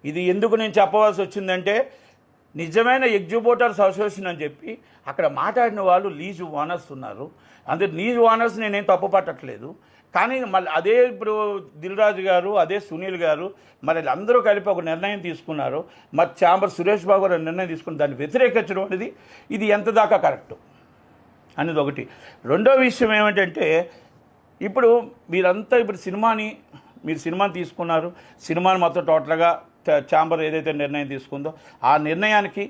ఇది ఎందుకు నేను చెప్పవలసి వచ్చిందంటే నిజమైన ఎగ్జిబ్యూటర్స్ అసోసియేషన్ అని చెప్పి అక్కడ మాట్లాడిన వాళ్ళు లీజ్ ఓనర్స్ ఉన్నారు. అందుకే లీజ్ ఓనర్స్ నేనేం తప్పు పట్టట్లేదు. కానీ మళ్ళీ అదే ఇప్పుడు దిల్ రాజు గారు, అదే సునీల్ గారు మరి అందరూ కలిపి ఒక నిర్ణయం తీసుకున్నారు. మరి ఛాంబర్ సురేష్ బాబు గారు నిర్ణయం తీసుకుని దాన్ని వ్యతిరేకించడం అనేది ఇది ఎంత దాకా కరెక్టు అనేది ఒకటి. రెండో విషయం ఏమిటంటే ఇప్పుడు మీరంతా ఇప్పుడు మీరు సినిమాని తీసుకున్నారు. సినిమాని మొత్తం టోటల్గా ఛాంబర్ ఏదైతే నిర్ణయం తీసుకుందో ఆ నిర్ణయానికి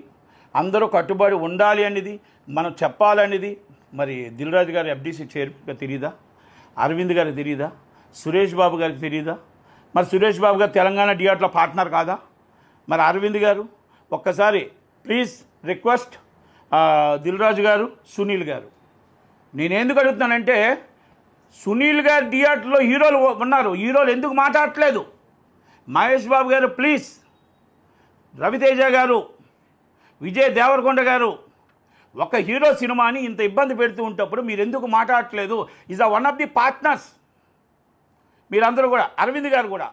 అందరూ కట్టుబడి ఉండాలి అనేది మనం చెప్పాలనేది మరి దిల్ రాజు గారు ఎఫ్డీసీ చైర్మన్గా తెలియదా? అరవింద్ గారికి తెలియదా? సురేష్ బాబు గారికి తెలియదా? మరి సురేష్ బాబు గారు తెలంగాణ డిఆర్ట్లో పార్ట్నర్ కాదా? మరి అరవింద్ గారు ఒక్కసారి ప్లీజ్ రిక్వెస్ట్ దిల్ రాజు గారు, సునీల్ గారు, నేను ఎందుకు అడుగుతున్నానంటే సునీల్ గారు డిఆర్ట్లో హీరోలు ఉన్నారు, హీరోలు ఎందుకు మాట్లాడట్లేదు? మహేష్ బాబు గారు ప్లీజ్, రవితేజ గారు, విజయ్ దేవరకొండ గారు, ఒక హీరో సినిమాని ఇంత ఇబ్బంది పెడుతూ ఉంటప్పుడు మీరు ఎందుకు మాట్లాడట్లేదు? Is one of the partners మీరందరూ కూడా. అరవింద్ గారు కూడా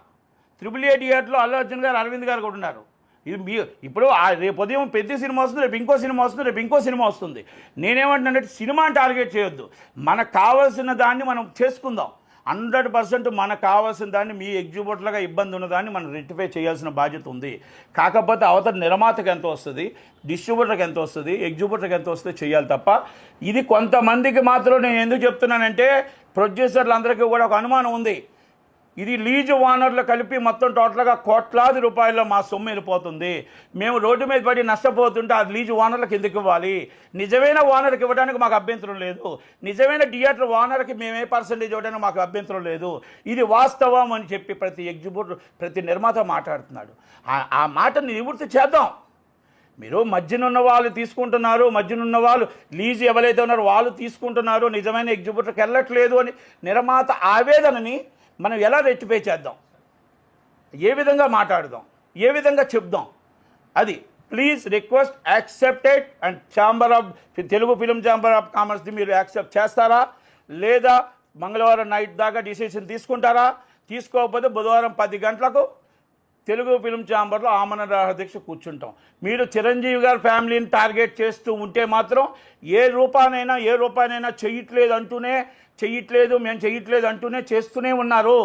AAA థియేటర్లో అల్లు అర్జున్ గారు, అరవింద్ గారు కూడా ఉన్నారు. ఇది ఇప్పుడు రేపు ఉదయం పెద్ద సినిమా వస్తుంది, రేపు ఇంకో సినిమా వస్తుంది, రేపు ఇంకో సినిమా వస్తుంది. నేనేమంటున్నానంటే సినిమాని టార్గెట్ చేయొద్దు, మనకు కావాల్సిన దాన్ని మనం చేసుకుందాం. 100% మనకు కావాల్సిన దాన్ని మీ ఎగ్జిబ్యూటర్లుగా ఇబ్బంది ఉన్నదాన్ని మనం రెక్టిఫై చేయాల్సిన బాధ్యత ఉంది. కాకపోతే అవతల నిర్మాతకు ఎంత వస్తుంది, డిస్ట్రిబ్యూటర్కి ఎంత వస్తుంది, ఎగ్జిబ్యూటర్కి ఎంత వస్తుంది చేయాలి తప్ప ఇది కొంతమందికి మాత్రం నేను ఎందుకు చెప్తున్నానంటే ప్రొడ్యూసర్లందరికీ కూడా ఒక అనుమానం ఉంది. ఇది లీజు ఓనర్లు కలిపి మొత్తం టోటల్గా కోట్లాది రూపాయల్లో మా సొమ్ము వెళ్ళిపోతుంది, మేము రోడ్డు మీద పడి నష్టపోతుంటే అది లీజు ఓనర్లకు ఎందుకు ఇవ్వాలి? నిజమైన ఓనర్కి ఇవ్వడానికి మాకు అభ్యంతరం లేదు, నిజమైన థియేటర్ ఓనర్కి మేమే పర్సెంటేజ్ ఇవ్వడానికి మాకు అభ్యంతరం లేదు. ఇది వాస్తవం అని చెప్పి ప్రతి ఎగ్జిబ్యూటర్, ప్రతి నిర్మాత మాట్లాడుతున్నాడు. ఆ మాటని నివృత్తి చేద్దాం. మీరు మధ్యనున్న వాళ్ళు తీసుకుంటున్నారు, మధ్యనున్న వాళ్ళు లీజు ఎవరైతే ఉన్నారో వాళ్ళు తీసుకుంటున్నారు, నిజమైన ఎగ్జిబ్యూటర్కి వెళ్ళట్లేదు అని నిర్మాత ఆవేదనని మనం ఎలా రెక్టిఫై చేద్దాం, ఏ విధంగా మాట్లాడదాం, ఏ విధంగా చెప్దాం, అది please request accepted. And Telugu film chamber of కామర్స్ది మీరు యాక్సెప్ట్ చేస్తారా లేదా? మంగళవారం నైట్ దాకా డిసిషన్ తీసుకుంటారా? తీసుకోకపోతే బుధవారం 10 గంటలకు తెలుగు ఫిల్మ్ ఛాంబర్లో ఆమరణ దీక్ష కూర్చుంటాం. మీరు చిరంజీవి గారి ఫ్యామిలీని టార్గెట్ చేస్తూ ఉంటే మాత్రం ఏ రూపాయనైనా చెయ్యట్లేదు మేము చెయ్యట్లేదు అంటూనే చేస్తూనే ఉన్నారు.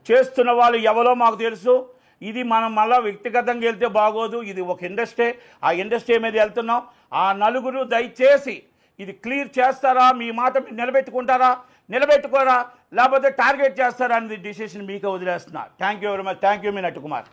చేస్తున్న వాళ్ళు ఎవరో మాకు తెలుసు. ఇది మనం మళ్ళీ వ్యక్తిగతంగా వెళ్తే బాగోదు. ఇది ఒక ఇండస్ట్రీ, ఆ ఇండస్ట్రీ మీద వెళ్తున్నాం. ఆ నలుగురు దయచేసి ఇది క్లియర్ చేస్తారా? మీ మాట మీరు నిలబెట్టుకోరా లేకపోతే టార్గెట్ చేస్తారా అనేది డిసిషన్ మీకే వదిలేస్తున్నా. Thank you very much. Thank you మీ నట్టు కుమార్.